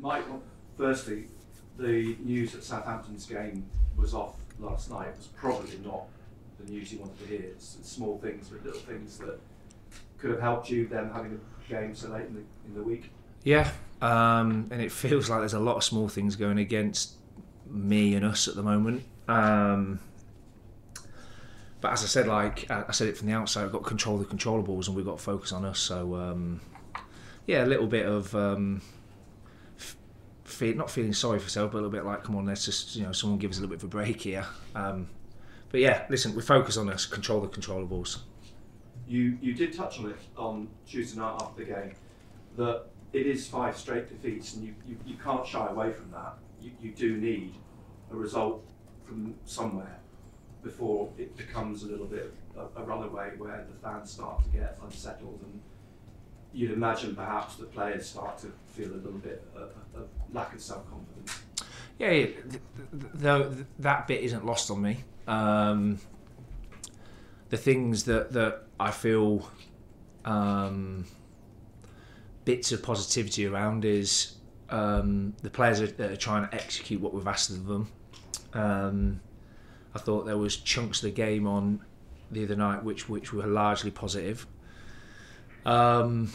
Mike, firstly, the news that Southampton's game was off last night was probably not the news you wanted to hear. It's small things, but little things that could have helped you, them having a game so late in the week. Yeah, and it feels like there's a lot of small things going against me and us at the moment. But as I said, I said it from the outside, we've got to control the controllables and we've got to focus on us. So, a little bit of not feeling sorry for yourself, but a little bit like, come on, let's just, someone give us a little bit of a break here. But yeah, listen, we focus on us, control the controllables. You did touch on it on Tuesday night after the game, that it is 5 straight defeats, and you can't shy away from that. You do need a result from somewhere before it becomes a little bit a runaway where the fans start to get unsettled, and you'd imagine perhaps the players start to feel a little bit of lack of self-confidence. Yeah, that bit isn't lost on me. The things that I feel bits of positivity around is the players that are trying to execute what we've asked of them. I thought there was chunks of the game on the other night which were largely positive. And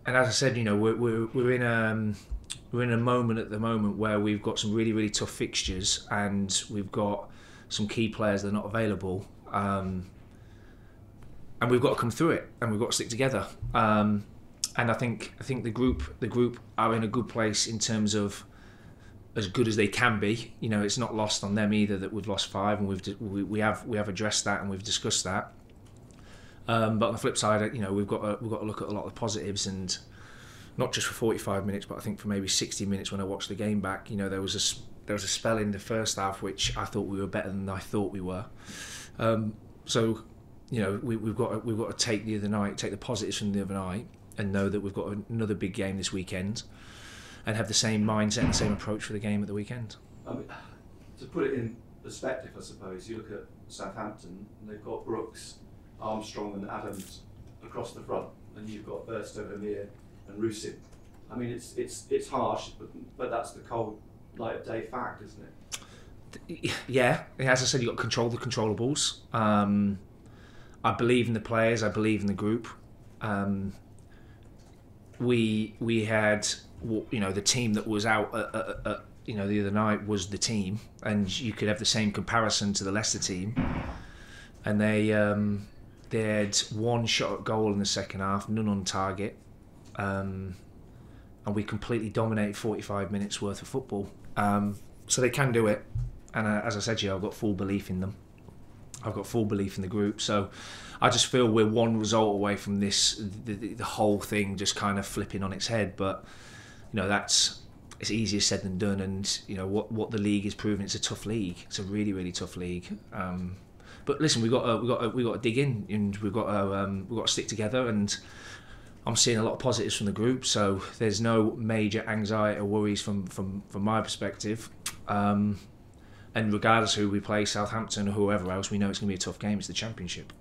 as I said, we're in a moment at the moment where we've got some really, really tough fixtures, and we've got some key players that are not available. And we've got to come through it, and we've got to stick together. And I think the group are in a good place in terms of as good as they can be. It's not lost on them either that we've lost 5, and we have addressed that and we've discussed that. But on the flip side, we've got to look at a lot of the positives, and not just for 45 minutes, but I think for maybe 60 minutes when I watched the game back. There was a spell in the first half which I thought we were better than I thought we were. So we've got to take the positives from the other night, and know that we've got another big game this weekend, and have the same mindset and the same approach for the game at the weekend. To put it in perspective, I suppose, you look at Southampton, and they've got Brooks, Armstrong and Adams across the front, and you've got Burstow, Amir and Rusib. I mean, it's harsh, but that's the cold light of day fact, isn't it? Yeah, as I said, you've got to control the controllables. I believe in the players, I believe in the group. We had, the team that was out the other night was the team, and you could have the same comparison to the Leicester team, and they had 1 shot at goal in the second half, none on target, and we completely dominated 45 minutes worth of football. So they can do it, and as I said to you, I've got full belief in them. I've got full belief in the group, so I just feel we're one result away from this, the whole thing just kind of flipping on its head. But it's easier said than done, and what the league is proving, it's a tough league. It's a really, really tough league. But listen, we got to dig in, and we've got to stick together. And I'm seeing a lot of positives from the group, so there's no major anxiety or worries from my perspective. And regardless of who we play, Southampton or whoever else, we know it's going to be a tough game. It's the Championship.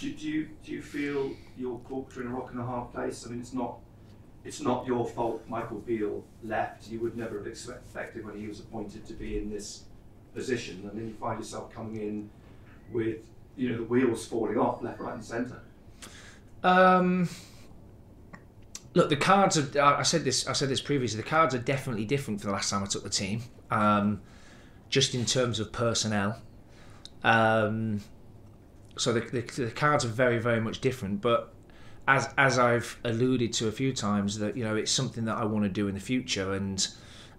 Do you feel you're caught between a rock and a hard place? I mean, it's not your fault Michael Beale left. You would never have expected when he was appointed to be in this position, and then you find yourself coming in with the wheels falling off left, right, and centre. Look, the cards are. I said this previously. The cards are definitely different from the last time I took the team. Just in terms of personnel. So the cards are very, very much different. But as I've alluded to a few times, that it's something that I want to do in the future, and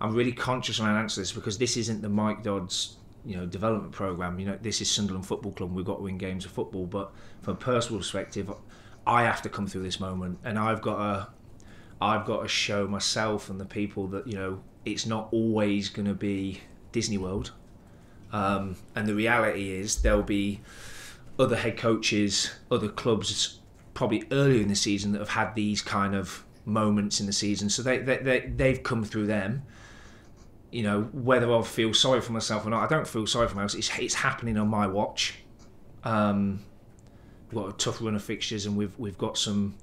I'm really conscious when I answer this, because this isn't the Mike Dodds development program. This is Sunderland Football Club. We've got to win games of football. But from a personal perspective, I have to come through this moment, and I've got to show myself and the people that it's not always going to be Disney World, and the reality is there'll be other head coaches, other clubs probably earlier in the season that have had these kind of moments in the season, so they've come through them. Whether I feel sorry for myself or not, I don't feel sorry for myself. It's happening on my watch. We've got a tough run of fixtures, and we've got some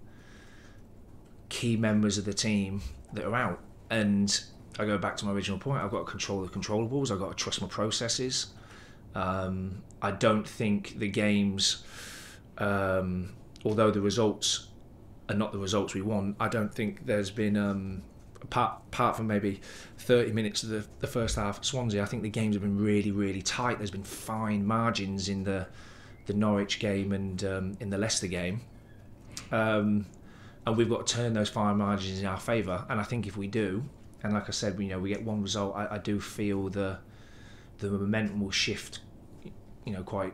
key members of the team that are out. And I go back to my original point. I've got to control the controllables. I've got to trust my processes. I don't think the games, although the results are not the results we want, I don't think there's been, apart from maybe 30 minutes of the first half at Swansea, I think the games have been really, really tight. There's been fine margins in the Norwich game and in the Leicester game. And we've got to turn those fine margins in our favour. And I think if we do, and like I said, we get one result, I do feel the momentum will shift, quite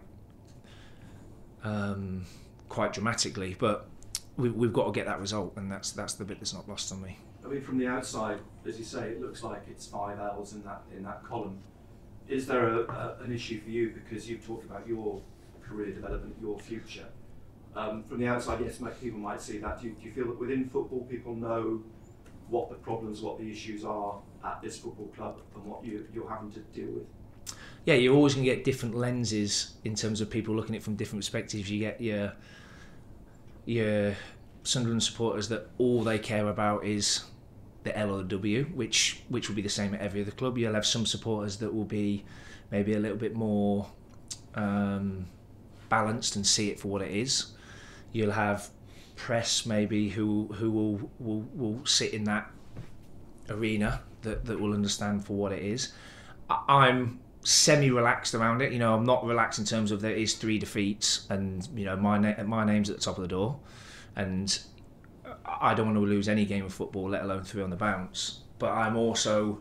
dramatically. But we've got to get that result, and that's the bit that's not lost on me. I mean, from the outside, as you say, it looks like it's 5 L's in that column. Is there an issue for you, because you've talked about your career development, your future? From the outside, yes, people might see that. Do you feel that within football, people know what the problems, what the issues are at this football club, and what you're having to deal with? Yeah, you're always going to get different lenses in terms of people looking at it from different perspectives. You get your Sunderland supporters that all they care about is the L or the W, which will be the same at every other club. You'll have some supporters that will be maybe a little bit more balanced and see it for what it is. You'll have press maybe who will sit in that arena that will understand for what it is. I'm semi-relaxed around it. I'm not relaxed in terms of there is 3 defeats and my name's at the top of the door, and I don't want to lose any game of football, let alone 3 on the bounce. But I'm also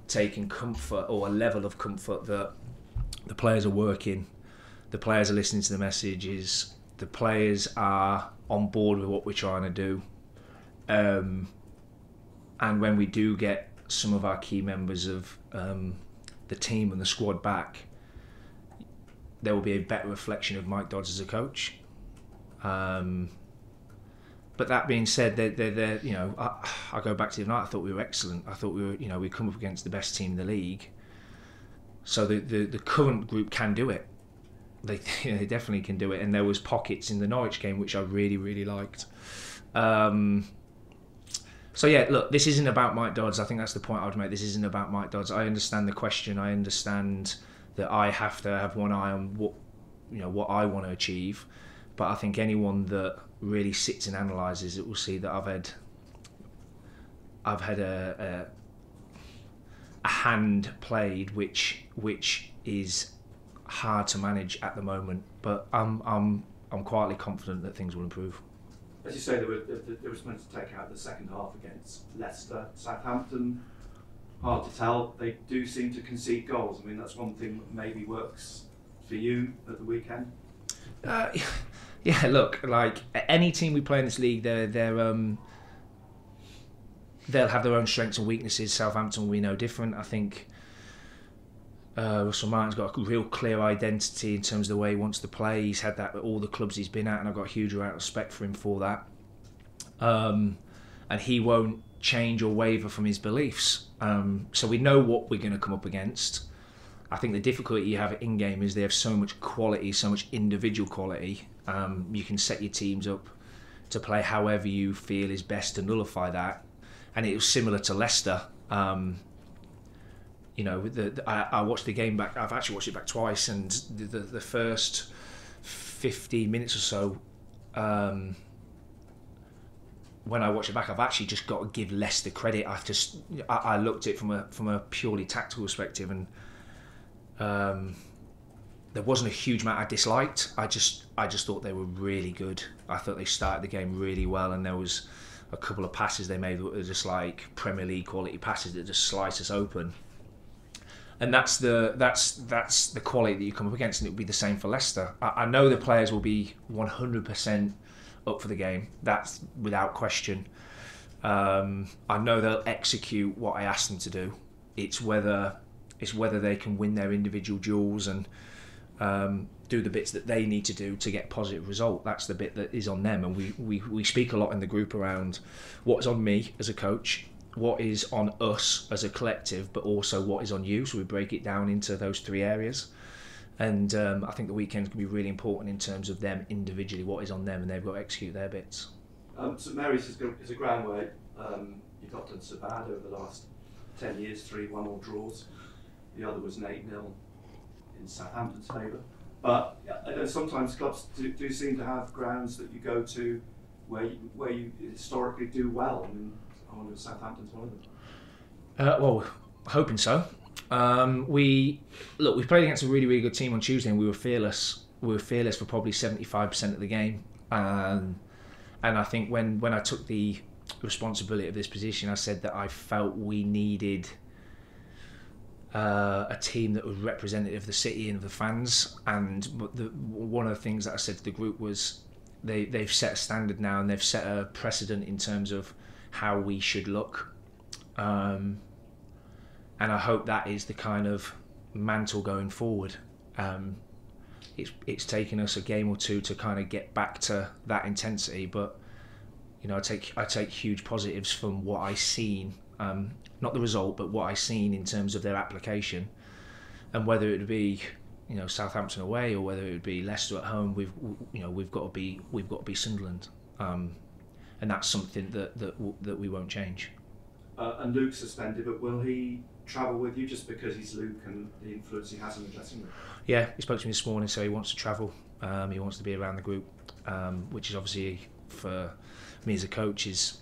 taking comfort, or a level of comfort, that the players are working, the players are listening to the messages, the players are on board with what we're trying to do. And when we do get some of our key members of the team and the squad back, there will be a better reflection of Mike Dodds as a coach. But that being said, I go back to the other night. I thought we were excellent. I thought we'd come up against the best team in the league. So the current group can do it. They definitely can do it. And there was pockets in the Norwich game which I really, really liked. So yeah, look, this isn't about Mike Dodds. I think that's the point I would make. This isn't about Mike Dodds. I understand the question. I understand that I have to have one eye on what I want to achieve. But I think anyone that really sits and analyses it will see that I've had a hand played which is hard to manage at the moment. But I'm quietly confident that things will improve. As you say, there was meant to take out the second half against Leicester, Southampton. Hard to tell. They do seem to concede goals. I mean, that's one thing that maybe works for you at the weekend. Yeah, look, like any team we play in this league, they'll have their own strengths and weaknesses. Southampton will be no different. I think Russell Martin's got a real clear identity in terms of the way he wants to play. He's had that at all the clubs he's been at, and I've got a huge amount of respect for him for that. And he won't change or waver from his beliefs. So we know what we're going to come up against. I think the difficulty you have in game is they have so much quality, so much individual quality. You can set your teams up to play however you feel is best to nullify that. And it was similar to Leicester. I watched the game back. I've actually watched it back twice, and the first 15 minutes or so, when I watch it back, I've actually just got to give Leicester credit. I looked at it from a purely tactical perspective, and there wasn't a huge amount I disliked. I just thought they were really good. I thought they started the game really well, and there was a couple of passes they made that were just like Premier League quality passes that just slice us open. And that's the quality that you come up against, and it would be the same for Leicester. I know the players will be 100% up for the game. That's without question. I know they'll execute what I ask them to do. It's whether they can win their individual duels and do the bits that they need to do to get positive result. That's the bit that is on them. And we speak a lot in the group around what's on me as a coach, what is on us as a collective, but also what is on you. So we break it down into those 3 areas. And I think the weekend's going to be really important in terms of them individually, what is on them, and they've got to execute their bits. St Mary's is a ground where you've not done so bad over the last 10 years, 3-1 all draws. The other was an 8-0 in Southampton's favour. But I know sometimes clubs do seem to have grounds that you go to where you historically do well. I mean, I wonder if Southampton's one of them. Well, hoping so. We played against a really, really good team on Tuesday, and we were fearless. We were fearless for probably 75% of the game. And I think when I took the responsibility of this position, I said that I felt we needed a team that was representative of the city and of the fans. And one of the things that I said to the group was they've set a standard now, and they've set a precedent in terms of how we should look. And I hope that is the kind of mantle going forward. It's taken us a game or two to kind of get back to that intensity, but you know, I take huge positives from what I've seen, not the result, but what I've seen in terms of their application, and whether it would be, you know, Southampton away or whether it would be Leicester at home, we've got to be Sunderland, and that's something that we won't change. And Luke's suspended, but will he travel with you just because he's Luke and the influence he has in the dressing room? Yeah, he spoke to me this morning, so he wants to travel. He wants to be around the group, which is obviously for me as a coach is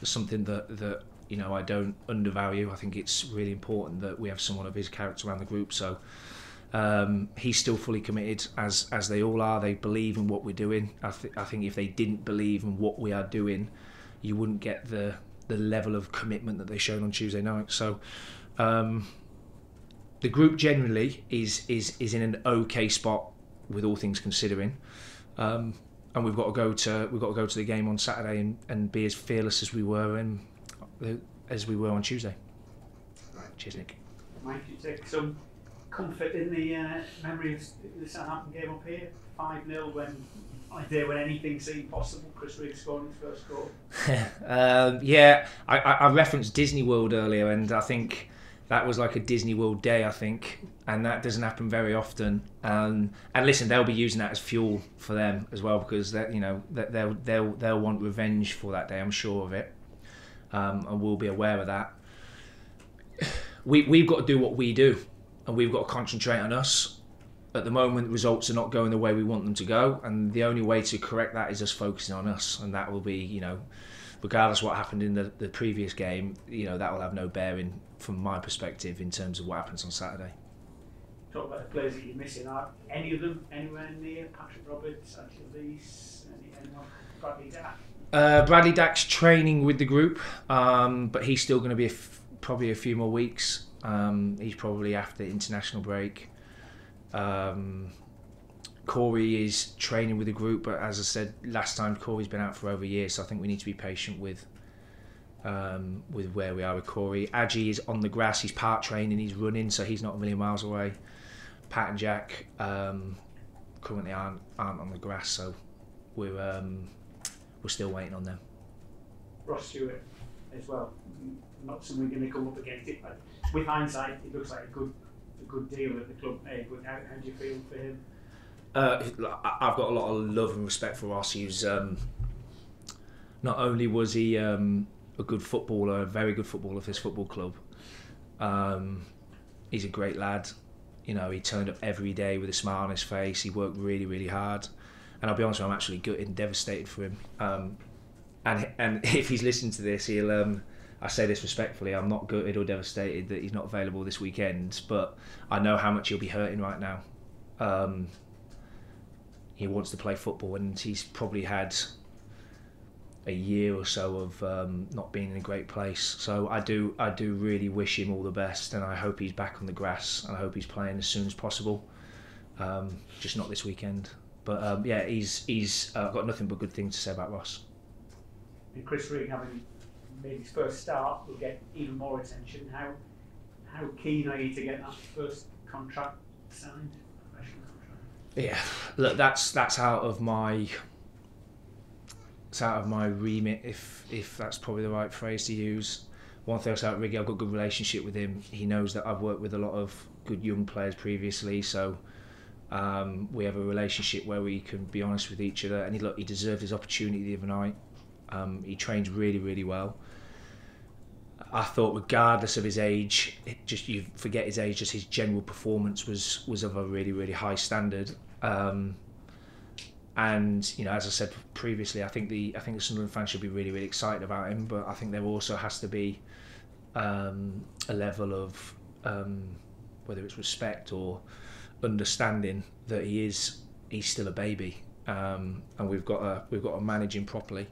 something that you know, I don't undervalue. I think it's really important that we have someone of his character around the group. So he's still fully committed, as they all are. They believe in what we're doing. I think if they didn't believe in what we are doing, you wouldn't get the level of commitment that they showed on Tuesday night. So the group generally is in an okay spot with all things considering, and we've got to go to the game on Saturday and be as fearless as we were on Tuesday. Right. Cheers, Nick. Mike, you take some comfort in the memory of the Southampton game up here, 5-0 when anything seemed possible. Chris Rigg scoring his first goal. Yeah, I referenced Disney World earlier, and I think that was like a Disney World day, I think, and that doesn't happen very often. And listen, they'll be using that as fuel for them as well, because that, you know, they'll want revenge for that day. I'm sure of it, and we'll be aware of that. We've got to do what we do, and we've got to concentrate on us. At the moment, results are not going the way we want them to go, and the only way to correct that is us focusing on us, and that will be, you know, regardless of what happened in the previous game, you know, that will have no bearing from my perspective in terms of what happens on Saturday. Talk about the players that you're missing. Are any of them anywhere near Patrick Roberts, Achilles, anyone? Bradley Dack? Bradley Dack's training with the group, but he's still going to be probably a few more weeks. He's probably after the international break. Corey is training with the group, but as I said last time, Corey's been out for over a year, so I think we need to be patient with where we are with Corey. Adji is on the grass, he's part training, he's running, so he's not a million miles away. Pat and Jack currently aren't on the grass, so we're still waiting on them. Ross Stewart as well, not something going to come up against it, but with hindsight it looks like a good deal at the club. Hey, but how do you feel for him? I've got a lot of love and respect for Ross. He's not only was he a good footballer, a very good footballer for his football club, he's a great lad. You know, he turned up every day with a smile on his face. He worked really, really hard, and I'll be honest with you, I'm actually gutted and devastated for him. And if he's listening to this, he'll. I say this respectfully, I'm not gutted or devastated that he's not available this weekend, but I know how much he'll be hurting right now. He wants to play football, and he's probably had a year or so of not being in a great place. So I do really wish him all the best, and I hope he's back on the grass, and I hope he's playing as soon as possible. Just not this weekend. But yeah, he's got nothing but good things to say about Ross. And Chris Rigg, having made his first start, will get even more attention. How keen are you to get that first contract signed, professional contract? Yeah, look, that's out of my remit, if that's probably the right phrase to use. One thing about Riggy, I've got a good relationship with him. He knows that I've worked with a lot of good young players previously, so we have a relationship where we can be honest with each other. And he deserved his opportunity the other night. He trains really, really well. I thought, regardless of his age, you forget his age, just his general performance was of a really, really high standard. And as I said previously, I think the Sunderland fans should be really, really excited about him. But I think there also has to be a level of whether it's respect or understanding that he's still a baby, and we've got to manage him properly.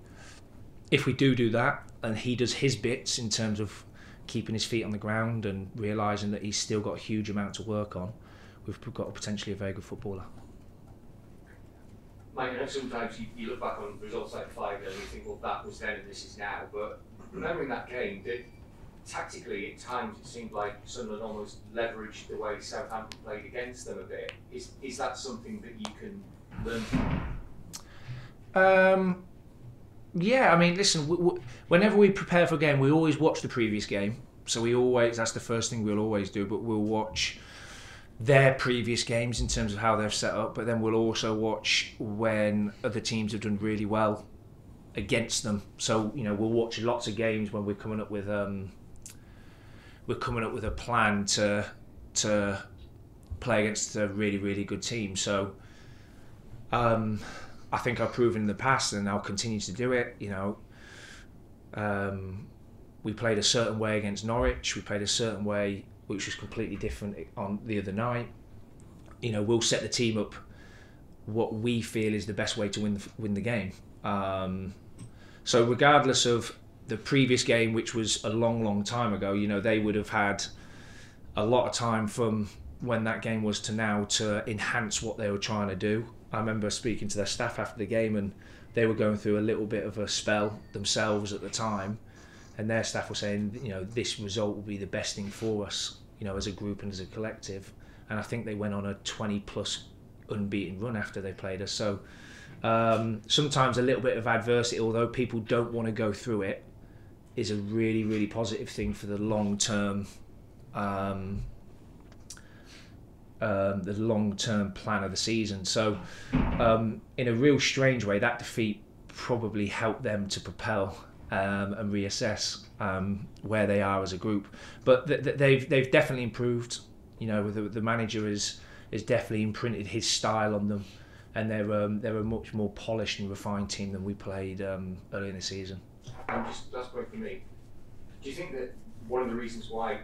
If we do that, and he does his bits in terms of keeping his feet on the ground and realising that he's still got a huge amount to work on, we've got potentially a very good footballer. Mike, I know sometimes you look back on results like 5-0 and you think, well, that was then and this is now. But remembering that game, tactically at times it seemed like Sunderland almost leveraged the way Southampton played against them a bit. Is that something that you can learn from? Yeah, I mean, listen, whenever we prepare for a game, we always watch the previous game. So that's the first thing we'll always do, but we'll watch their previous games in terms of how they've set up, but then we'll also watch when other teams have done really well against them. So, we'll watch lots of games when we're coming up with a plan to play against a really, really good team. So, I think I've proven in the past, and I'll continue to do it. We played a certain way against Norwich. We played a certain way, which was completely different on the other night. We'll set the team up what we feel is the best way to win the game. So regardless of the previous game, which was a long, long time ago, they would have had a lot of time from when that game was to now to enhance what they were trying to do. I remember speaking to their staff after the game, and they were going through a little bit of a spell themselves at the time, and their staff were saying, this result will be the best thing for us, as a group and as a collective. And I think they went on a 20-plus unbeaten run after they played us. So sometimes a little bit of adversity, although people don't want to go through it, is a really, really positive thing for the long-term plan of the season. So in a real strange way, that defeat probably helped them to propel and reassess where they are as a group. But they've definitely improved. The manager has definitely imprinted his style on them, and they're a much more polished and refined team than we played early in the season. And just last point for me, do you think that one of the reasons why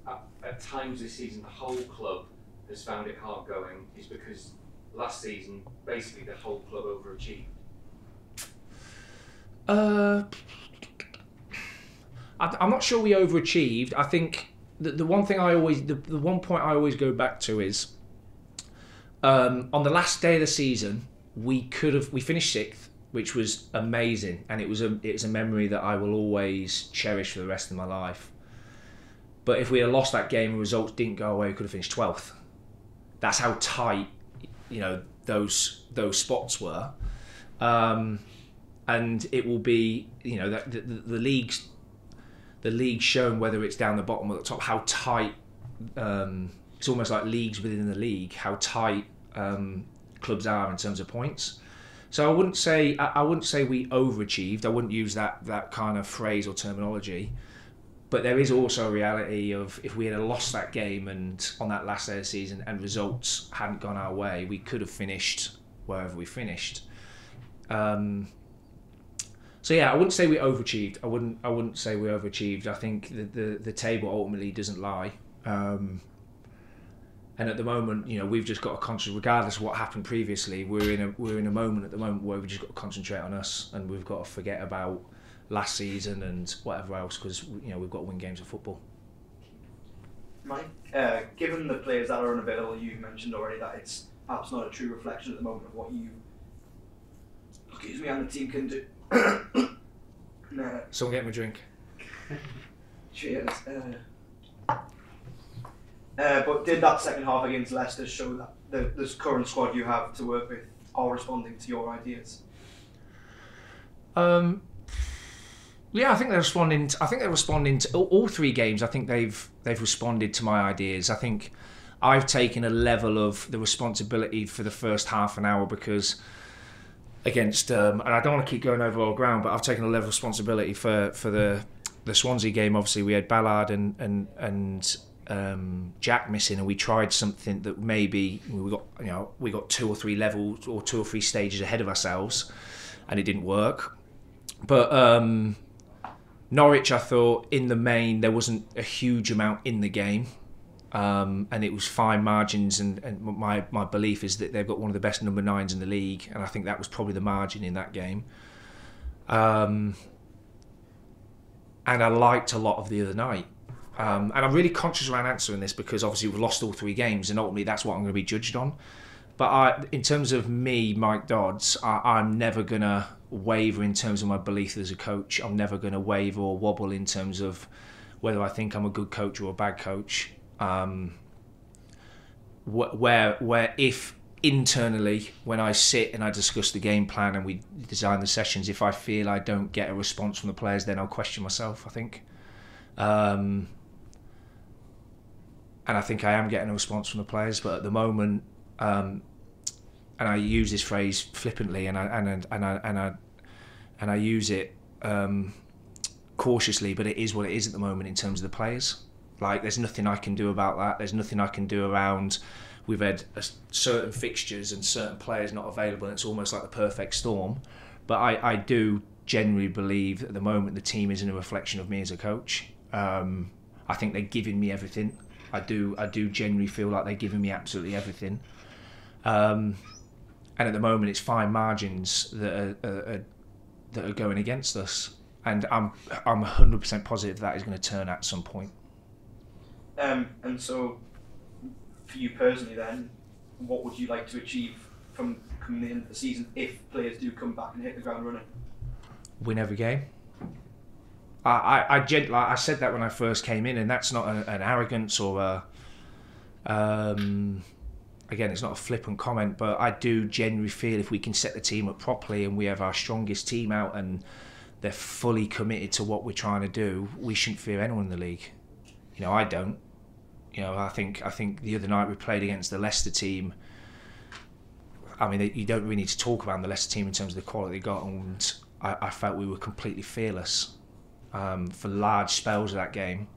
at times this season the whole club has found it hard going is because last season basically the whole club overachieved? I'm not sure we overachieved. I think the one point I always go back to is on the last day of the season we finished 6th, which was amazing, and it was a memory that I will always cherish for the rest of my life. But if we had lost that game and results didn't go away, we could have finished 12th. That's how tight, those spots were, and it will be, that the league's shown, whether it's down the bottom or the top, how tight. It's almost like leagues within the league, how tight clubs are in terms of points. So I wouldn't say we overachieved. I wouldn't use that kind of phrase or terminology. But there is also a reality of, if we had lost that game and on that last day of the season and results hadn't gone our way, we could have finished wherever we finished. So yeah, I wouldn't say we overachieved. I wouldn't say we overachieved. I think the table ultimately doesn't lie. And at the moment, we've just got to concentrate. Regardless of what happened previously, we're in a moment at the moment where we've just got to concentrate on us, and we've got to forget about last season and whatever else, because we've got to win games of football. Mike, given the players that are unavailable, you mentioned already that it's perhaps not a true reflection at the moment of what you, and the team can do. Someone get me a drink. Cheers. But did that second half against Leicester show that this current squad you have to work with are responding to your ideas? Yeah, I think they're responding. I think they're responding to all 3 games. I think they've responded to my ideas. I think I've taken a level of the responsibility for the first half an hour, because against and I don't want to keep going over old ground, but I've taken a level of responsibility for the the Swansea game, obviously we had Ballard and Jack missing, and we tried something that maybe we got 2 or 3 levels or 2 or 3 stages ahead of ourselves, and it didn't work. But Norwich, I thought in the main there wasn't a huge amount in the game, and it was fine margins. And my belief is that they've got one of the best number 9s in the league, and I think that was probably the margin in that game. And I liked a lot of the other night. And I'm really conscious around answering this because obviously we've lost all 3 games, and ultimately that's what I'm going to be judged on. But in terms of me, Mike Dodds, I'm never going to waver in terms of my belief as a coach. I'm never going to waver or wobble in terms of whether I think I'm a good coach or a bad coach. Where if internally, when I sit and I discuss the game plan and we design the sessions, if I feel I don't get a response from the players, then I'll question myself, I think. And I think I am getting a response from the players, but at the moment, and I use this phrase flippantly, and I use it cautiously, but it is what it is at the moment in terms of the players. Like, there's nothing I can do about that. There's nothing I can do around. We've had certain fixtures and certain players not available, and it's almost like the perfect storm. But I do genuinely believe at the moment the team isn't a reflection of me as a coach. I think they're giving me everything. I do genuinely feel like they're giving me absolutely everything. And at the moment, it's fine margins that are going against us, and I'm 100% positive that is going to turn at some point. And so, for you personally, then, what would you like to achieve from coming the end of the season if players do come back and hit the ground running? Win every game. I said that when I first came in, and that's not an arrogance or again, it's not a flippant comment, but I do genuinely feel if we can set the team up properly and we have our strongest team out and they're fully committed to what we're trying to do, we shouldn't fear anyone in the league. I don't. I think the other night we played against the Leicester team. I mean, you don't really need to talk about the Leicester team in terms of the quality they got, and I felt we were completely fearless for large spells of that game.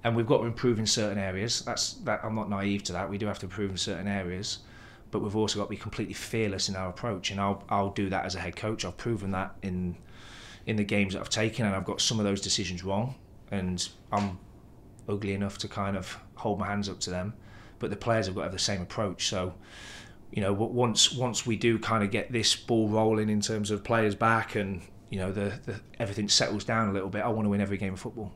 And we've got to improve in certain areas. I'm not naive to that. We do have to improve in certain areas, but we've also got to be completely fearless in our approach. And I'll do that as a head coach. I've proven that in the games that I've taken, and I've got some of those decisions wrong, and I'm ugly enough to kind of hold my hands up to them. But the players have got to have the same approach. So, once we do kind of get this ball rolling in terms of players back, and everything settles down a little bit, I want to win every game of football.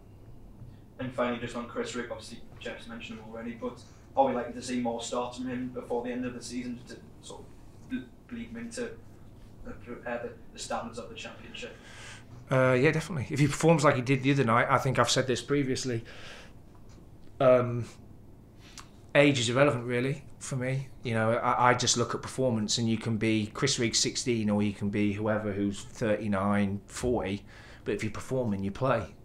And finally, just on Chris Rick, obviously Jeff's mentioned him already, but are we likely to see more starts from him before the end of the season to sort of lead him into prepare the standards of the Championship? Yeah, definitely. If he performs like he did the other night, I think I've said this previously, age is irrelevant really for me. I just look at performance, and you can be Chris Rigg 16 or you can be whoever who's 39, 40, but if you perform and you play.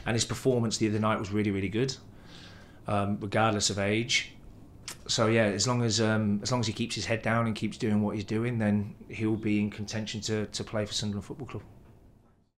And his performance the other night was really, really good, regardless of age. So yeah, as long as he keeps his head down and keeps doing what he's doing, then he'll be in contention to play for Sunderland Football Club.